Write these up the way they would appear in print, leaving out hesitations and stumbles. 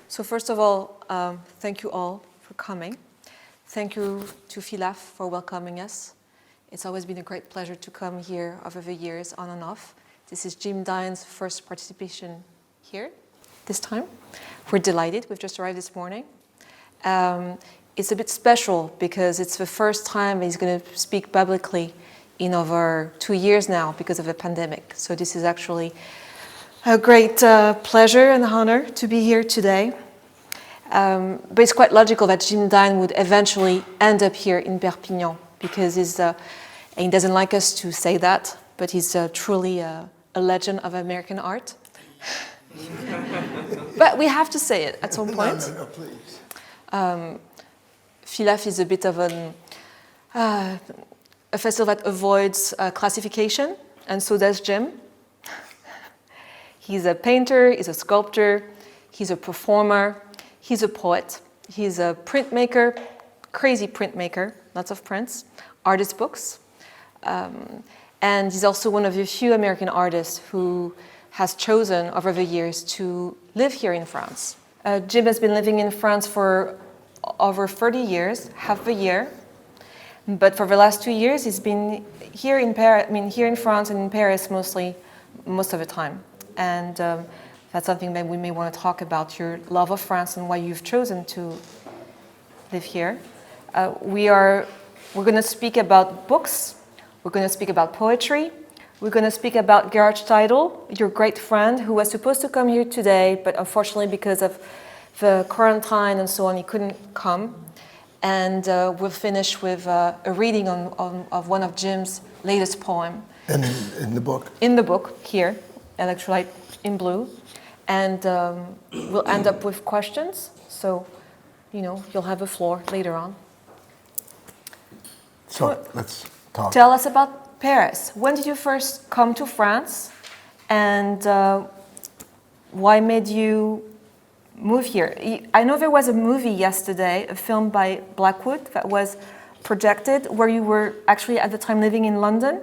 So first of all, thank you all for coming. Thank you to Filaf for welcoming us. It's always been a great pleasure to come here over the years, on and off. This is Jim Dine's first participation here this time. We're delighted. We've just arrived this morning. It's a bit special because it's the first time he's going to speak publicly in over 2 years now because of the pandemic. So this is actually a great pleasure and honor to be here today. But it's quite logical that Jim Dine would eventually end up here in Perpignan because and he doesn't like us to say that, but he's truly a legend of American art. But we have to say it at some point. No, please. Filaf is a bit of a festival that avoids classification, and so does Jim. He's a painter, he's a sculptor, he's a performer, he's a poet, he's a printmaker, crazy printmaker, lots of prints, artist books, and he's also one of the few American artists who has chosen over the years to live here in France. Jim has been living in France for over 30 years, half a year, but for the last 2 years he's been here in Paris, here in France and in Paris most of the time. And that's something that we may want to talk about, your love of France and why you've chosen to live here. We're going to speak about books, we're going to speak about poetry, we're going to speak about Gerhard Steidl, your great friend, who was supposed to come here today, but unfortunately because of the quarantine and so on, he couldn't come. And we'll finish with a reading of one of Jim's latest poems. In the book? In the book, here, Electrolyte in blue. And we'll end up with questions. So, you'll have the floor later on. So let's talk. Tell us about Paris. When did you first come to France? And why made you move here? I know there was a movie yesterday, a film by Blackwood that was projected where you were actually at the time living in London.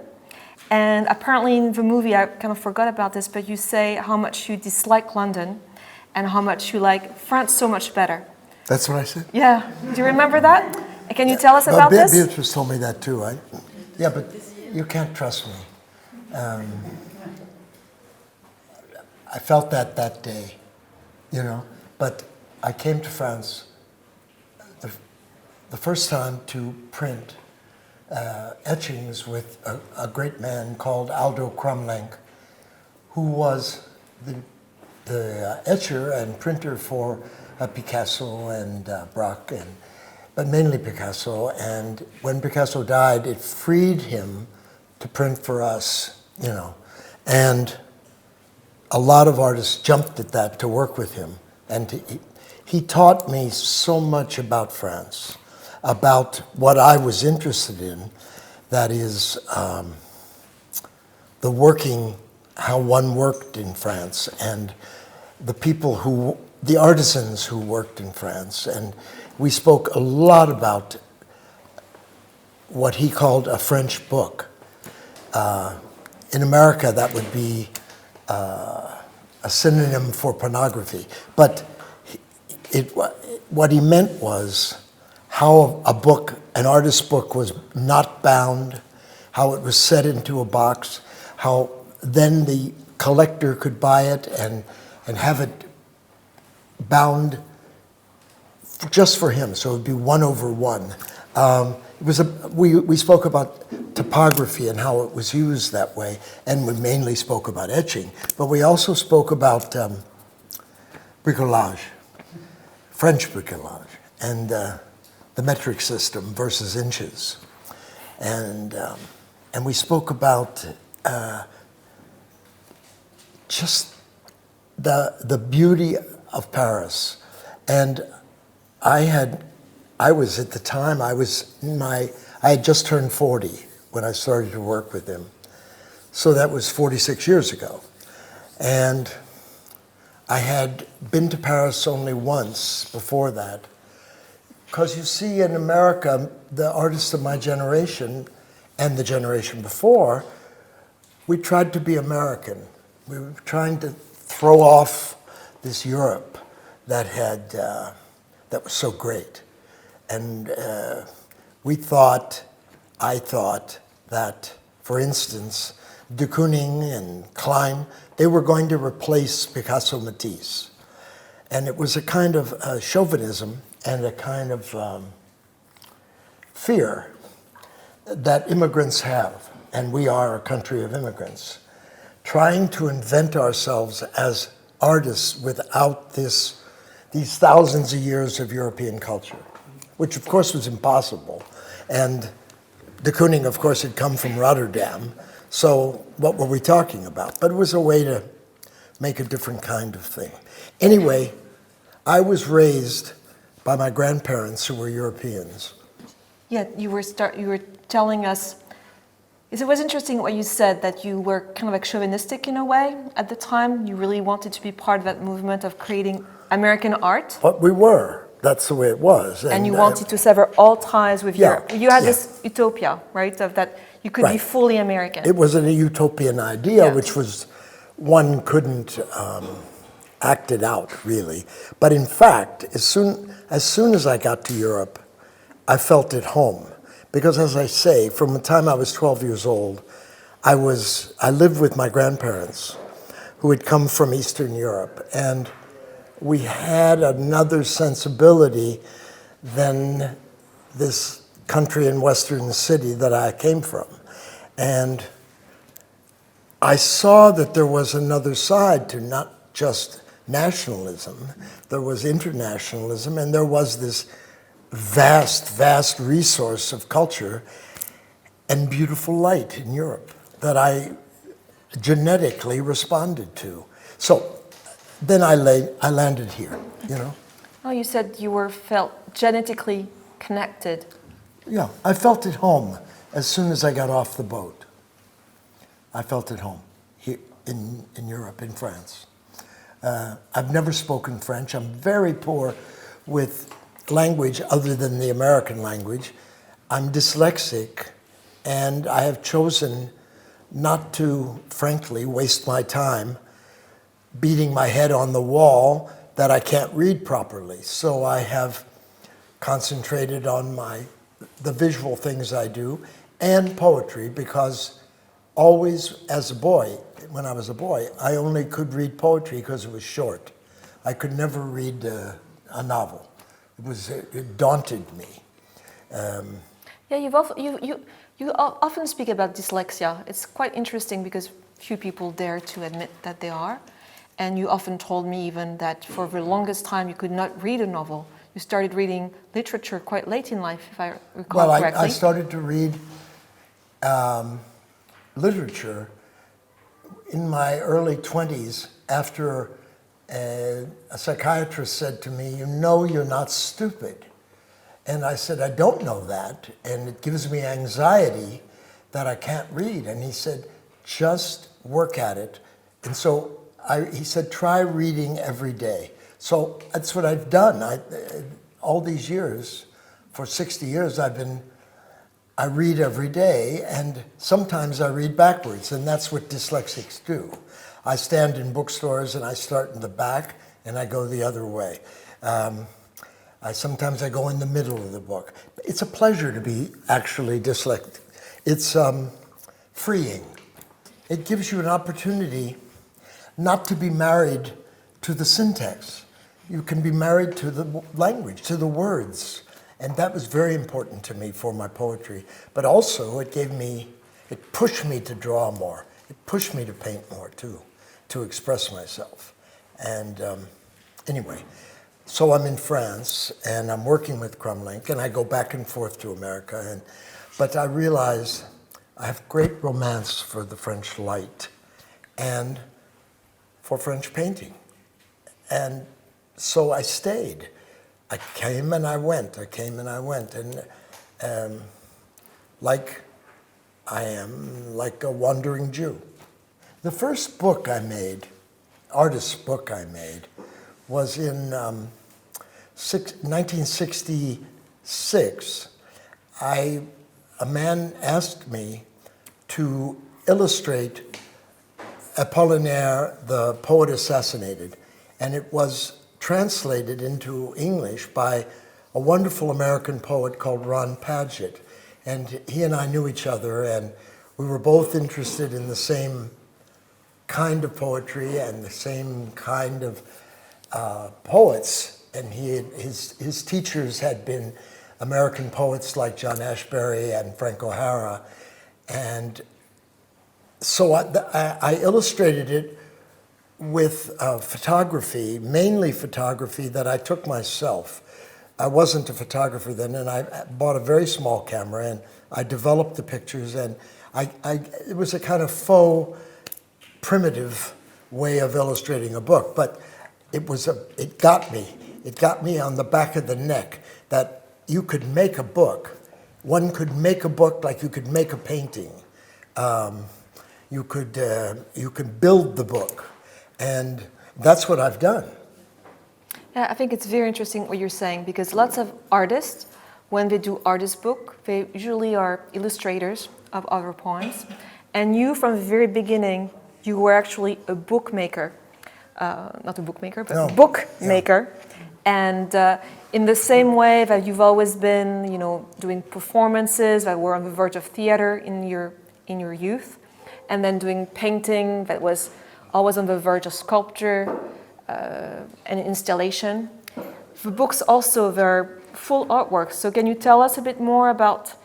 And apparently in the movie, I kind of forgot about this, but you say how much you dislike London and how much you like France so much better. That's what I said? Yeah. Do you remember that? Can you tell us about this? Beatrice told me that too, right? Yeah, but you can't trust me. I felt that day, But I came to France the first time to print etchings with a great man called Aldo Crumlank, who was the etcher and printer for Picasso and Braque, but mainly Picasso. And when Picasso died, it freed him to print for us, And a lot of artists jumped at that to work with him. And he taught me so much about France, about what I was interested in, that is how one worked in France, and the artisans who worked in France. And we spoke a lot about what he called a French book. In America, that would be a synonym for pornography. But what he meant was how an artist's book was not bound, how it was set into a box, how then the collector could buy it and have it bound just for him, so it would be 1 over 1. We spoke about typography and how it was used that way, and we mainly spoke about etching, but we also spoke about bricolage, French bricolage, and the metric system versus inches. And we spoke about just the beauty of Paris. And I had just turned 40 when I started to work with him. So that was 46 years ago. And I had been to Paris only once before that. Because you see, in America, the artists of my generation and the generation before, we tried to be American. We were trying to throw off this Europe that that was so great. And I thought that, for instance, de Kooning and Klein, they were going to replace Picasso, Matisse. And it was a kind of chauvinism and a kind of fear that immigrants have, and we are a country of immigrants, trying to invent ourselves as artists without these thousands of years of European culture, which of course was impossible. And de Kooning, of course, had come from Rotterdam, so what were we talking about? But it was a way to make a different kind of thing. Anyway, I was raised by my grandparents who were Europeans. Yeah, you were telling us, it was interesting what you said, that you were kind of like chauvinistic in a way at the time. You really wanted to be part of that movement of creating American art. But we were. That's the way it was. And you wanted to sever all ties with Europe. You had this utopia, right, of that you could be fully American. It was a utopian idea, which was, one couldn't act it out, really. But in fact, as soon as I got to Europe, I felt at home. Because as I say, from the time I was 12 years old, I lived with my grandparents who had come from Eastern Europe. And we had another sensibility than this country and western city that I came from. And I saw that there was another side to not just nationalism, there was internationalism, and there was this vast, vast resource of culture and beautiful light in Europe that I genetically responded to. So then I landed here, you know. Oh, you said you felt genetically connected. Yeah, I felt at home as soon as I got off the boat. I felt at home here in Europe, in France. I've never spoken French. I'm very poor with language other than the American language. I'm dyslexic, and I have chosen not to, frankly, waste my time beating my head on the wall that I can't read properly. So I have concentrated on the visual things I do and poetry, because always as a boy, when I was a boy, I only could read poetry because it was short. I could never read a novel. It daunted me. Yeah, you often speak about dyslexia. It's quite interesting because few people dare to admit that they are. And you often told me even that for the longest time you could not read a novel. You started reading literature quite late in life, if I recall correctly. I started to read literature in my early 20s after a psychiatrist said to me, "You know you're not stupid." And I said, "I don't know that, and it gives me anxiety that I can't read." And he said, "Just work at it." And so he said, "Try reading every day." So that's what I've done. All these years, for 60 years, I read every day, and sometimes I read backwards, and that's what dyslexics do. I stand in bookstores and I start in the back and I go the other way. Sometimes I go in the middle of the book. It's a pleasure to be actually dyslexic. It's freeing. It gives you an opportunity not to be married to the syntax. You can be married to the language, to the words. And that was very important to me for my poetry. But also it pushed me to draw more. It pushed me to paint more too, to express myself. And anyway, so I'm in France and I'm working with Crumlink and I go back and forth to America. But I realize I have great romance for the French light and for French painting. And so I stayed. I came and I went, and like I am, like a wandering Jew. The first book I made, artist book I made, was in 1966. A man asked me to illustrate Apollinaire, the poet assassinated, and it was translated into English by a wonderful American poet called Ron Padgett. And he and I knew each other, and we were both interested in the same kind of poetry and the same kind of poets. And his teachers had been American poets like John Ashbery and Frank O'Hara. And so I illustrated it with photography, mainly photography that I took myself. I wasn't a photographer then, and I bought a very small camera, and I developed the pictures, and it was a kind of faux, primitive way of illustrating a book, but it got me on the back of the neck that you could make a book. One could make a book like you could make a painting. You could build the book, and that's what I've done. Yeah, I think it's very interesting what you're saying, because lots of artists, when they do artist book, they usually are illustrators of other poems. And you, from the very beginning, you were actually a bookmaker. Not a bookmaker, but a bookmaker. Yeah. And in the same way that you've always been, doing performances that were on the verge of theater in your youth, and then doing painting that was always on the verge of sculpture, and installation. The books also, they're full artwork. So can you tell us a bit more about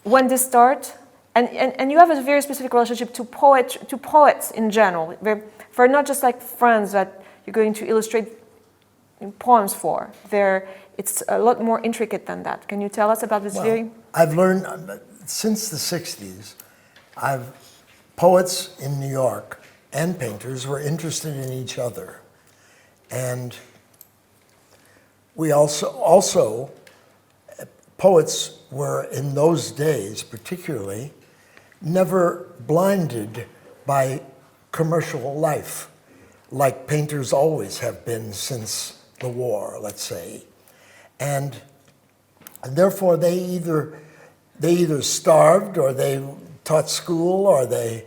when they start? And you have a very specific relationship to poets in general. They're not just like friends that you're going to illustrate poems for. It's a lot more intricate than that. Can you tell us about this I've learned since the 60s, poets in New York and painters were interested in each other. And we also poets were, in those days particularly, never blinded by commercial life, like painters always have been since the war, let's say. And therefore they either starved, or they taught school, or they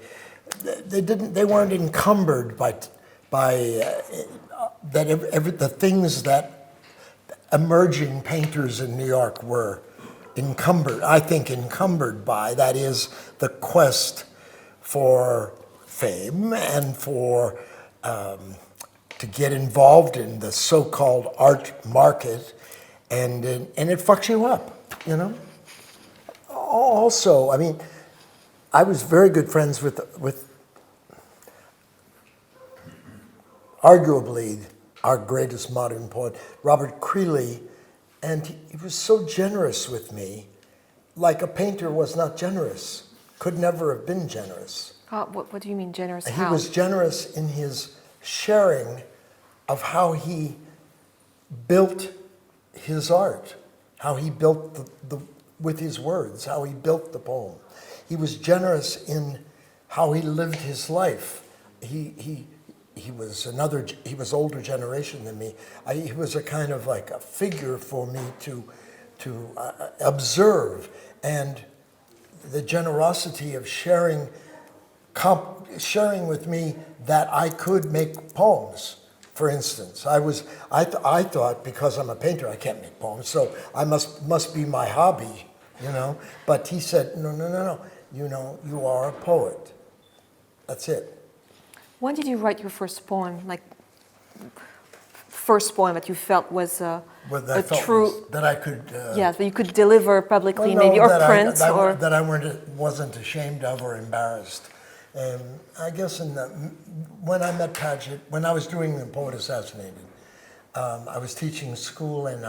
weren't encumbered by the things that emerging painters in New York were encumbered by. That is, the quest for fame and for to get involved in the so-called art market, and it fucks you up, Also, I was very good friends with arguably our greatest modern poet, Robert Creeley, and he was so generous with me, like a painter was not generous, could never have been generous. What do you mean generous? He was generous in his sharing of how he built his art, how he built with his words, how he built the poem. He was generous in how he lived his life. He was older generation than me. He was a kind of like a figure for me to observe, and the generosity of sharing with me that I could make poems. For instance, I thought because I'm a painter I can't make poems, so I must be my hobby, But he said, no, you are a poet. That's it. When did you write your first poem? Like, first poem that you felt was true that I could. That you could deliver publicly, maybe, or print, or that I wasn't ashamed of or embarrassed. I guess when I met Padgett, when I was doing The Poet Assassinated, I was teaching school, and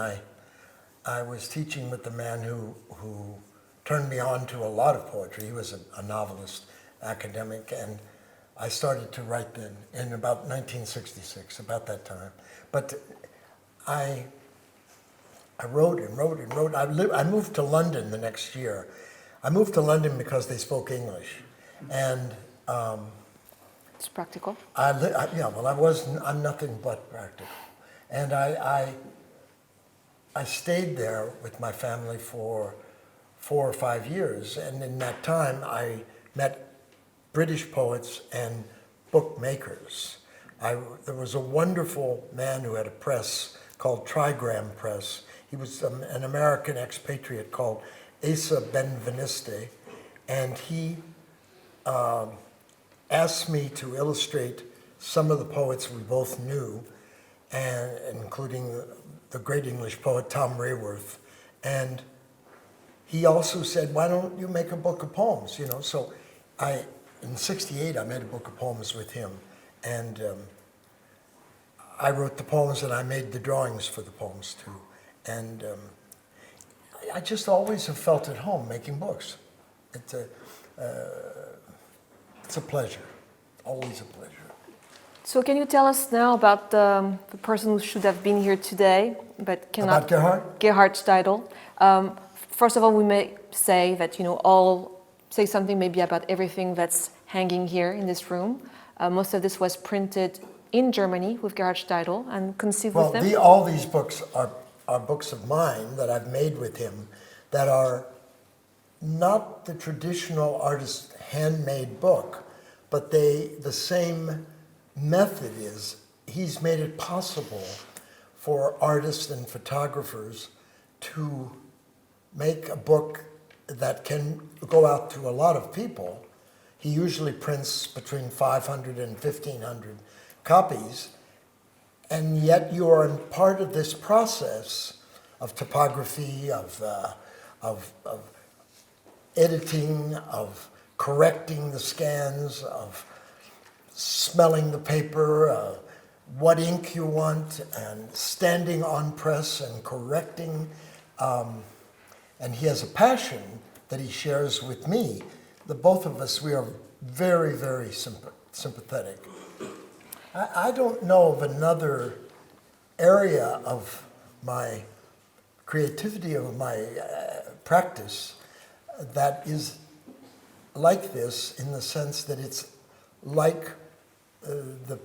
I was teaching with the man who turned me on to a lot of poetry. He was a novelist, academic, and I started to write then in about 1966, about that time. But I wrote and wrote and wrote. I moved to London the next year. I moved to London because they spoke English, and it's practical. I'm nothing but practical, and I stayed there with my family for 4 or 5 years, and in that time I met British poets and bookmakers. There was a wonderful man who had a press called Trigram Press. He was an American expatriate called Asa Benveniste, and he asked me to illustrate some of the poets we both knew, and including the great English poet Tom Rayworth. And he also said, why don't you make a book of poems? You know, so in '68, I made a book of poems with him. And I wrote the poems and I made the drawings for the poems too. And I just always have felt at home making books. It's a pleasure, always a pleasure. So can you tell us now about the person who should have been here today, but cannot? About Gerhard? Gerhard Steidl. First of all, we may say that, you know, say something maybe about everything that's hanging here in this room. Most of this was printed in Germany with Gerhard Steidl and conceived with them. Well, all these books are books of mine that I've made with him that are not the traditional artist handmade book, but the same method is he's made it possible for artists and photographers to make a book that can go out to a lot of people. He usually prints between 500 and 1,500 copies, and yet you are part of this process of typography, of editing, of correcting the scans, of smelling the paper, what ink you want, and standing on press and correcting. And he has a passion that he shares with me. The both of us, we are very, very sympathetic. I don't know of another area of my creativity, of my practice, that is like this, in the sense that it's like the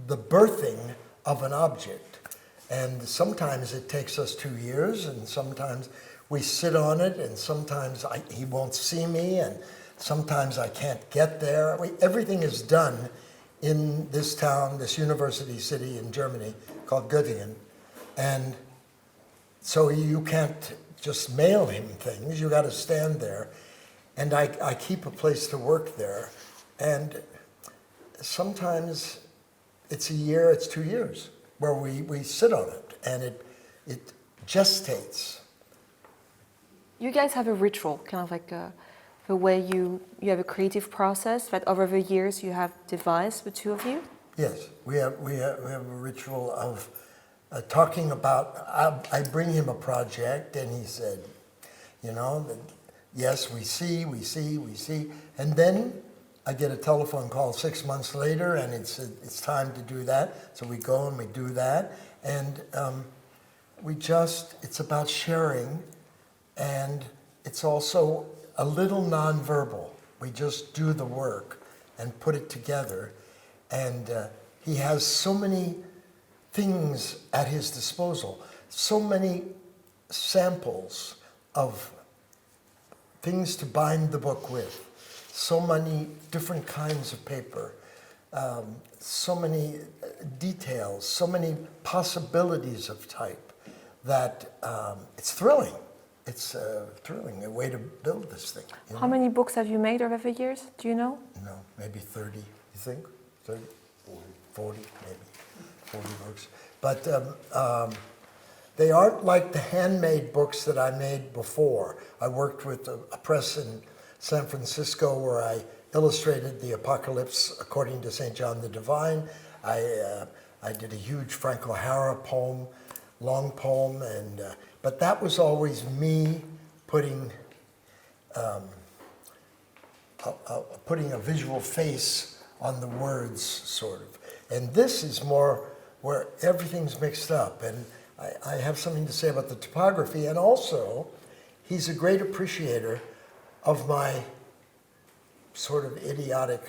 birthing of an object. And sometimes it takes us 2 years, and sometimes we sit on it, and sometimes he won't see me, and sometimes I can't get there. Everything is done in this town, this university city in Germany called Göttingen. And so you can't just mail him things, you got to stand there. And I keep a place to work there. And sometimes it's a year, it's 2 years, where we sit on it, and it gestates. You guys have a ritual, kind of like the way you have a creative process that over the years you have devised, the two of you? Yes, we have a ritual of talking about, I bring him a project, and he said, you know, yes, we see, and then I get a telephone call 6 months later, and it's time to do that. So we go and we do that, and it's about sharing, and it's also a little nonverbal. We just do the work and put it together, and he has so many things at his disposal, so many samples of things to bind the book with. So many different kinds of paper, so many details, so many possibilities of type that it's thrilling. It's thrilling, a way to build this thing. You know? How many books have you made over the years? Do you know? No, maybe 30, you think? 30? 40, maybe. 40 books. But they aren't like the handmade books that I made before. I worked with a press in San Francisco where I illustrated the Apocalypse according to St. John the Divine. I did a huge Frank O'Hara poem, long poem, and but that was always me putting a visual face on the words, sort of. And this is more where everything's mixed up, and I have something to say about the typography, and also he's a great appreciator of my sort of idiotic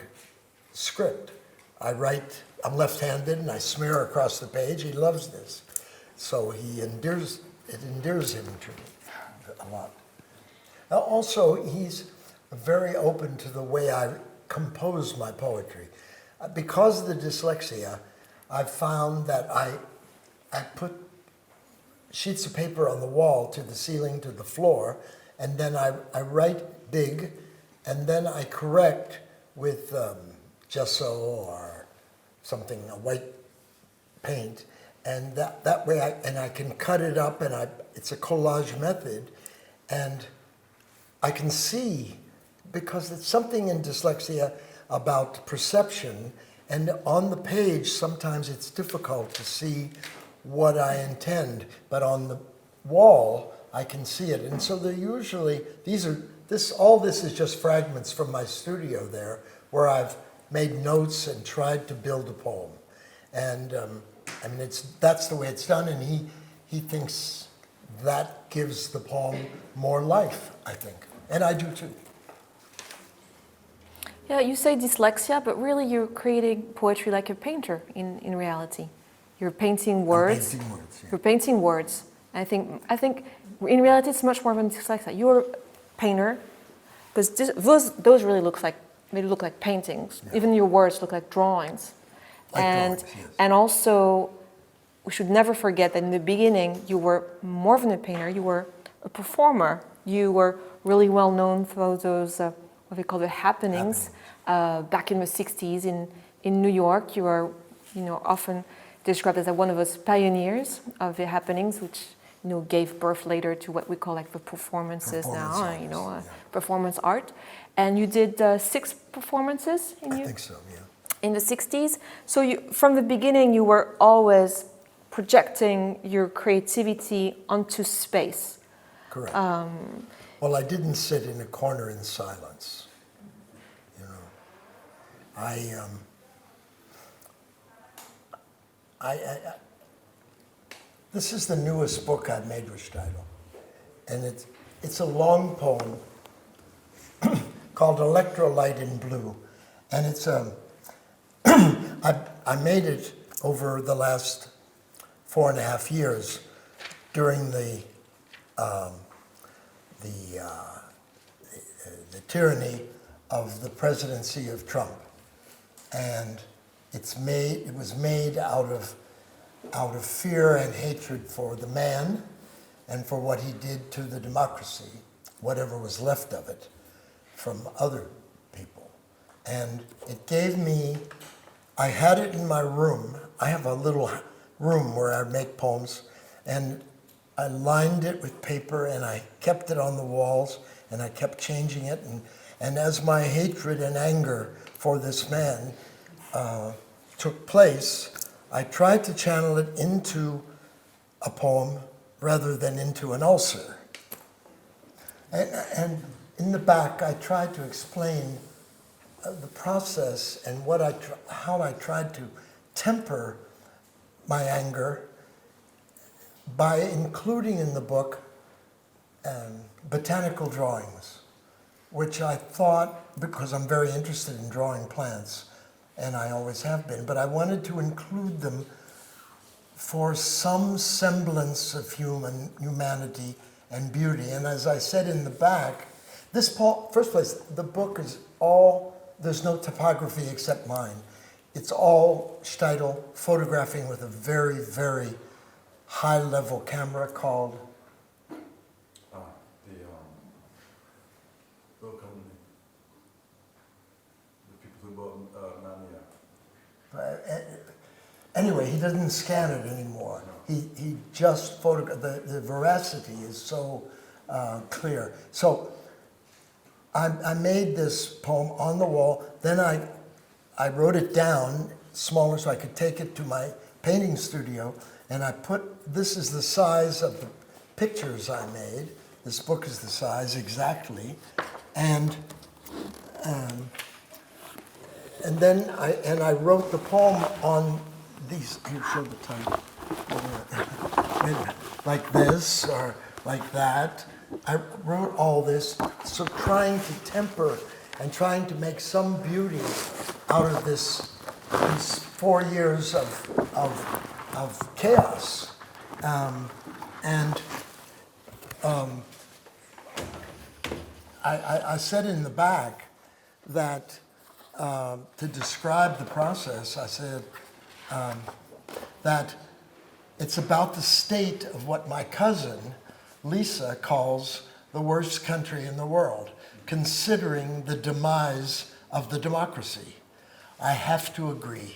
script. I'm left-handed, and I smear across the page. He loves this. So it endears him to me a lot. Also, he's very open to the way I compose my poetry. because of the dyslexia, I've found that I put sheets of paper on the wall, to the ceiling, to the floor, and then I write big, and then I correct with gesso or something, a white paint, and that way I can cut it up, and it's a collage method, and I can see, because it's something in dyslexia about perception, and on the page sometimes it's difficult to see what I intend, but on the wall I can see it. And so they're usually, all this is just fragments from my studio there, where I've made notes and tried to build a poem. And I mean, that's the way it's done, and he thinks that gives the poem more life, I think. And I do too. Yeah, you say dyslexia, but really you're creating poetry like a painter in reality. You're painting words. I'm painting words, yeah. You're painting words. I think in reality it's much more than dyslexia. You're a painter, because those really look like paintings. Yeah. Even your words look like drawings. Drawings, yes. And also, we should never forget that in the beginning you were more than a painter. You were a performer. You were really well known for those what we call the happenings. Back in the 60s in New York. You were, often described as one of those pioneers of the happenings, which gave birth later to what we call like the performances now. Performance art. And you did 6 performances I think so, yeah. In the 60s. So from the beginning, you were always projecting your creativity onto space. Correct. Well, I didn't sit in a corner in silence. This is the newest book I've made with Steidl, and it's a long poem called Electrolyte in Blue, and it's I made it over the last 4.5 years during the tyranny of the presidency of Trump. And it was made out of fear and hatred for the man and for what he did to the democracy, whatever was left of it from other people. And it gave me, I had it in my room. I have a little room where I make poems, and I lined it with paper and I kept it on the walls and I kept changing it. And as my hatred and anger for this man took place, I tried to channel it into a poem rather than into an ulcer. And in the back, I tried to explain the process and how I tried to temper my anger by including in the book botanical drawings, which I thought, because I'm very interested in drawing plants, and I always have been, but I wanted to include them for some semblance of humanity and beauty. And as I said in the back, first place, the book is there's no typography except mine. It's all Steidl photographing with a very, very high-level camera called anyway, he doesn't scan it anymore. He just photographed. The veracity is so clear. So I made this poem on the wall. Then I wrote it down smaller so I could take it to my painting studio, and this is the size of the pictures I made. This book is the size exactly, and then I wrote the poem on these. You show the title, like this or like that. I wrote all this, so trying to temper and trying to make some beauty out of these 4 years of chaos, I said in the back that to describe the process, I said that it's about the state of what my cousin, Lisa, calls the worst country in the world, considering the demise of the democracy. I have to agree.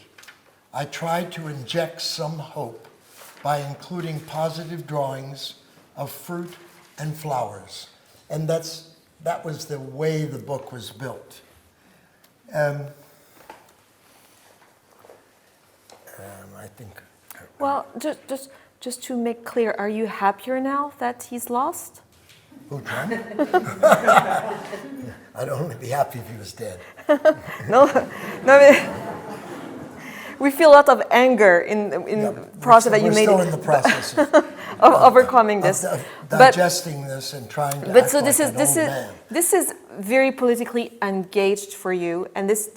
I tried to inject some hope by including positive drawings of fruit and flowers. And that was the way the book was built. I think. Well, just to make clear, are you happier now that he's lost? Who, Trump? I'd only be happy if he was dead. No. We feel a lot of anger in the process that you made. We're still in the process of overcoming this, digesting this and trying to. But so act this like is an old man. this is very politically engaged for you, and this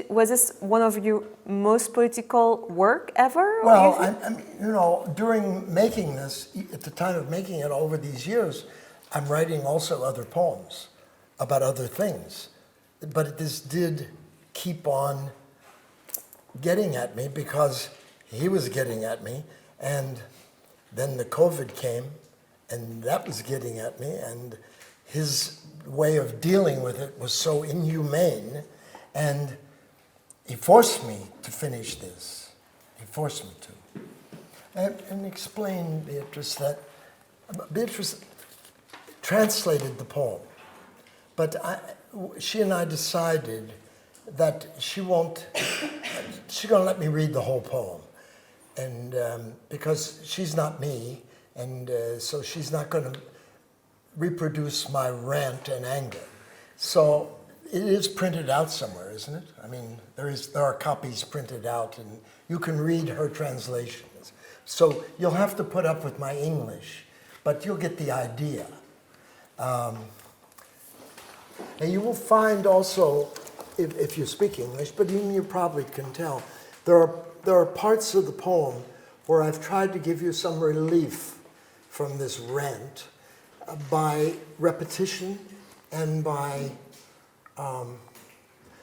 was this one of your most political work ever? Well, I mean, during making this, at the time of making it, over these years, I'm writing also other poems about other things, but this did keep on getting at me because he was getting at me, and then the COVID came, and that was getting at me, and his way of dealing with it was so inhumane, and he forced me to finish this. He forced me to. And explain, Beatrice, that Beatrice translated the poem, but she and I decided that she's going to let me read the whole poem, and because she's not me, and so she's not going to reproduce my rant and anger. So it is printed out somewhere, isn't it? I mean, there are copies printed out, and you can read her translations. So you'll have to put up with my English, but you'll get the idea. And you will find also, if you speak English, but even you probably can tell, there are parts of the poem where I've tried to give you some relief from this rant by repetition and by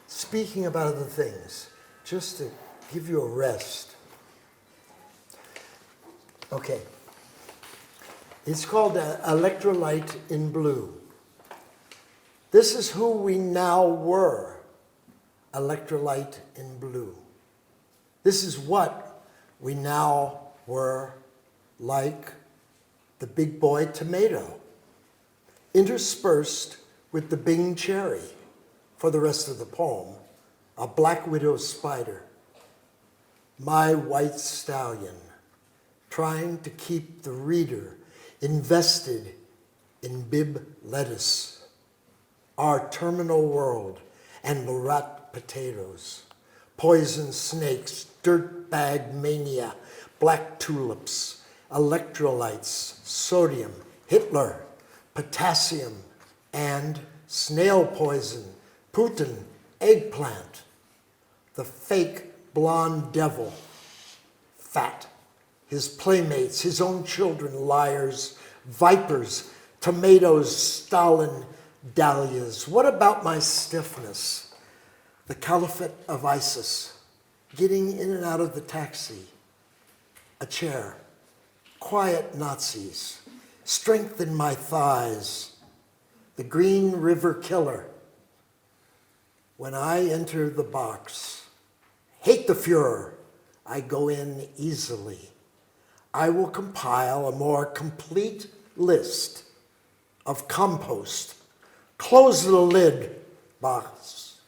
speaking about other things, just to give you a rest. Okay. It's called Electrolyte in Blue. This is who we now were, electrolyte in blue. This is what we now were, like the big boy tomato, interspersed with the Bing cherry, for the rest of the poem, a black widow spider, my white stallion, trying to keep the reader invested in Bib lettuce, our terminal world, and Murat potatoes, poison snakes, dirtbag mania, black tulips, electrolytes, sodium, Hitler, potassium, and snail poison, Putin, eggplant, the fake blonde devil, fat, his playmates, his own children, liars, vipers, tomatoes, Stalin, dahlias. What about my stiffness? The caliphate of ISIS, getting in and out of the taxi, a chair, quiet Nazis, strength in my thighs, the Green River Killer. When I enter the box, hate the Fuhrer, I go in easily. I will compile a more complete list of compost, close the lid box,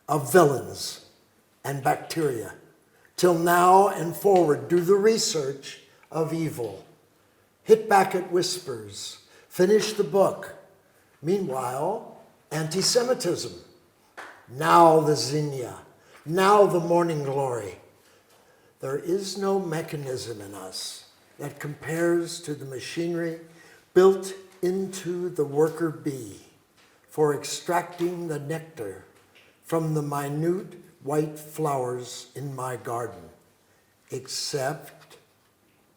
of villains and bacteria, till now and forward do the research of evil, hit back at whispers, finish the book. Meanwhile, anti-Semitism, now the zinnia, now the morning glory. There is no mechanism in us that compares to the machinery built into the worker bee for extracting the nectar from the minute white flowers in my garden, except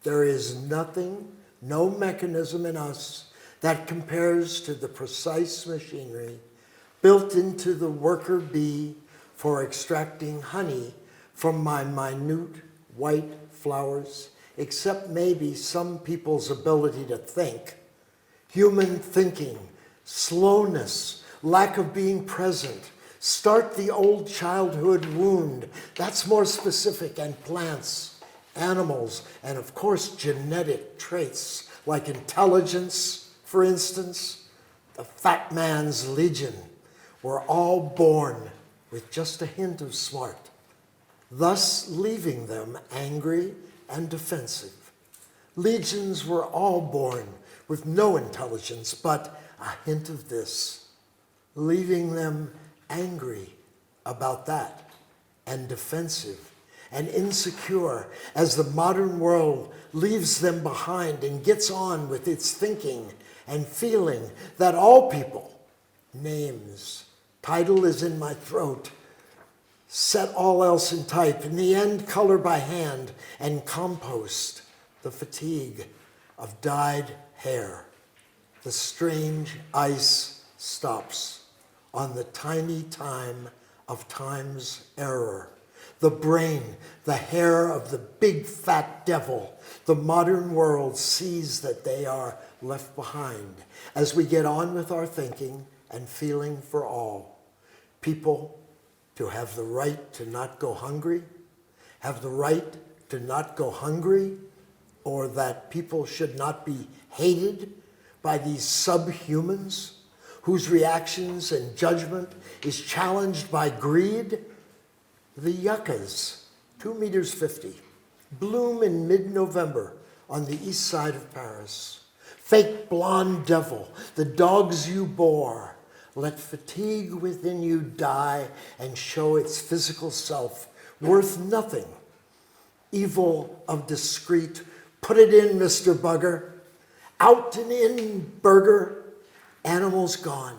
there is nothing, no mechanism in us that compares to the precise machinery built into the worker bee for extracting honey from my minute white flowers, except maybe some people's ability to think. Human thinking, slowness, lack of being present, start the old childhood wound. That's more specific, and plants, animals, and of course genetic traits like intelligence, for instance, the fat man's legion. We're all born with just a hint of smart, thus leaving them angry and defensive. Legions were all born with no intelligence, but a hint of this, leaving them angry about that and defensive and insecure as the modern world leaves them behind and gets on with its thinking and feeling that all people, names, title is in my throat, set all else in type, in the end color by hand, and compost the fatigue of dyed hair. The strange ice stops on the tiny time of time's error. The brain, the hair of the big fat devil, the modern world sees that they are left behind as we get on with our thinking and feeling for all. People to have the right to not go hungry, have the right to not go hungry, or that people should not be hated by these subhumans whose reactions and judgment is challenged by greed. The yuccas, 2 meters 50, bloom in mid-November on the east side of Paris. Fake blonde devil, the dogs you bore, let fatigue within you die and show its physical self, worth nothing. Evil of discreet, put it in, Mr. Bugger. Out and in, burger. Animals gone,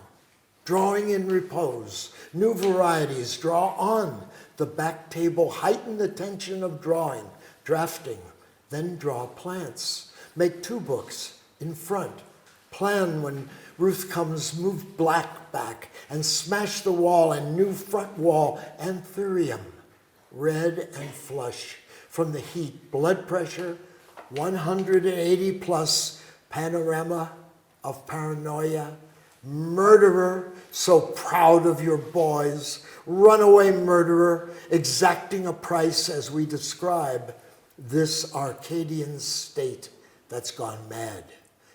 drawing in repose. New varieties draw on the back table, heighten the tension of drawing, drafting, then draw plants. Make 2 books in front. Plan when Ruth comes, move black back and smash the wall and new front wall. Anthurium, red and flush from the heat. Blood pressure, 180 plus, panorama of paranoia. Murderer, so proud of your boys. Runaway murderer, exacting a price as we describe this Arcadian state that's gone mad.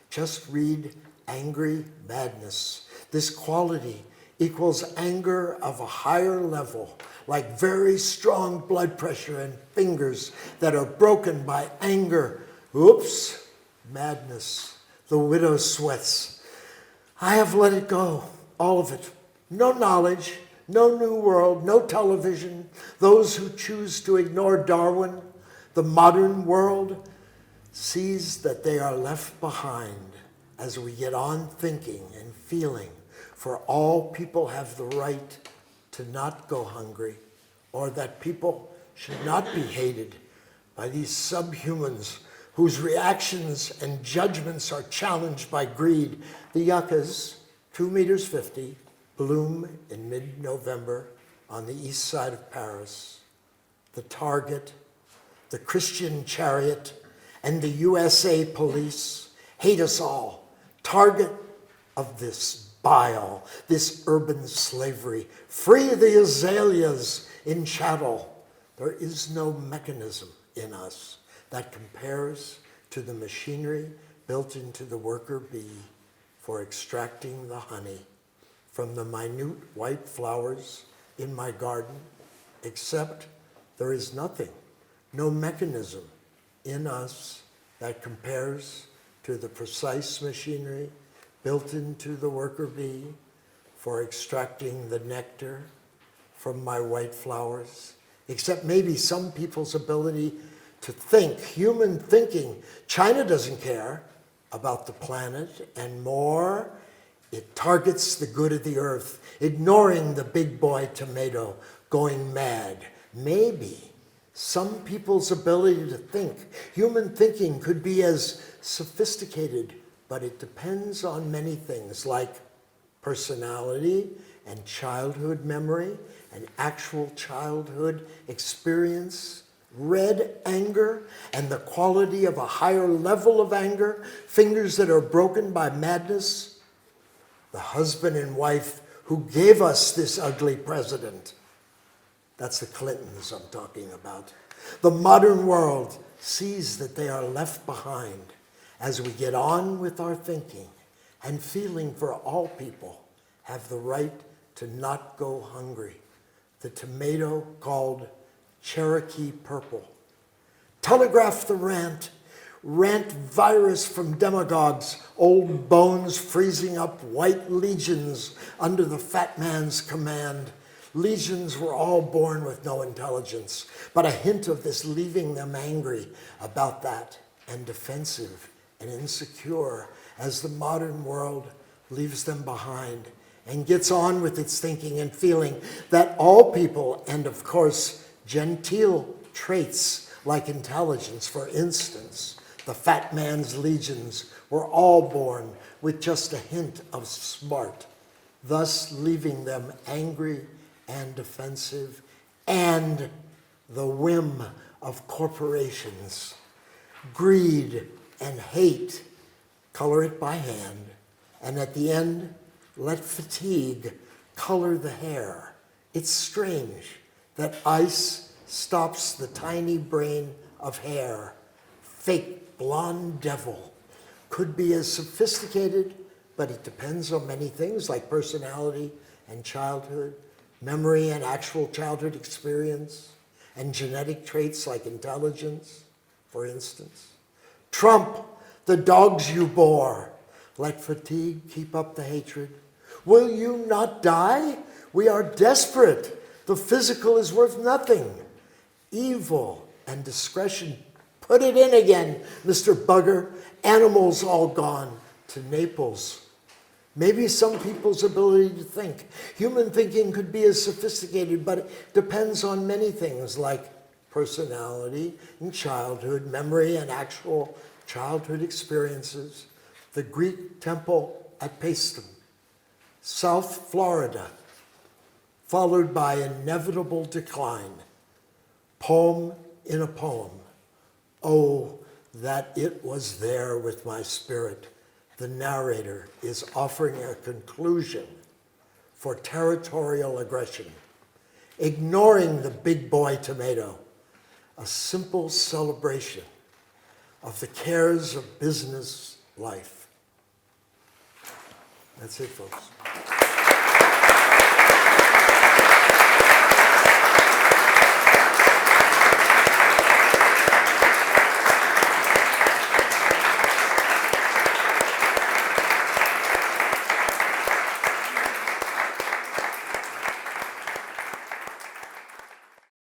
Just read angry madness. This quality equals anger of a higher level, like very strong blood pressure and fingers that are broken by anger. Oops, madness. The widow sweats. I have let it go, all of it. No knowledge, no new world, no television. Those who choose to ignore Darwin, the modern world, sees that they are left behind as we get on thinking and feeling, for all people have the right to not go hungry, or that people should not be hated by these subhumans whose reactions and judgments are challenged by greed. The yuccas, 2 meters 50, bloom in mid-November on the east side of Paris. The Target, the Christian Chariot, and the USA police hate us all. Target of this bile, this urban slavery. Free the azaleas in chattel. There is no mechanism in us that compares to the machinery built into the worker bee for extracting the honey from the minute white flowers in my garden, except there is nothing, no mechanism in us that compares to the precise machinery built into the worker bee for extracting the nectar from my white flowers, except maybe some people's ability to think, human thinking. China doesn't care about the planet, and more, it targets the good of the earth, ignoring the big boy tomato, going mad. Maybe some people's ability to think, human thinking could be as sophisticated, but it depends on many things like personality and childhood memory and actual childhood experience, red anger and the quality of a higher level of anger, fingers that are broken by madness, the husband and wife who gave us this ugly president. That's the Clintons I'm talking about. The modern world sees that they are left behind as we get on with our thinking and feeling for all people have the right to not go hungry. The tomato called Cherokee purple. Telegraph the rant virus from demagogues, old bones freezing up white legions under the fat man's command. Legions were all born with no intelligence, but a hint of this leaving them angry about that and defensive and insecure as the modern world leaves them behind and gets on with its thinking and feeling that all people, and of course, genteel traits like intelligence, for instance, the fat man's legions were all born with just a hint of smart, thus leaving them angry and defensive, and the whim of corporations, greed and hate, color it by hand, and at the end, let fatigue color the hair. It's strange that ice stops the tiny brain of hair. Fake blonde devil could be as sophisticated, but it depends on many things like personality and childhood, memory and actual childhood experience, and genetic traits like intelligence, for instance. Trump, the dogs you bore. Let fatigue keep up the hatred. Will you not die? We are desperate. The physical is worth nothing. Evil and discretion. Put it in again, Mr. Bugger. Animals all gone to Naples. Maybe some people's ability to think. Human thinking could be as sophisticated, but it depends on many things like personality and childhood, memory and actual childhood experiences. The Greek temple at Paestum, South Florida, followed by inevitable decline. Poem in a poem. Oh, that it was there with my spirit. The narrator is offering a conclusion for territorial aggression, ignoring the big boy tomato, a simple celebration of the cares of business life. That's it, folks.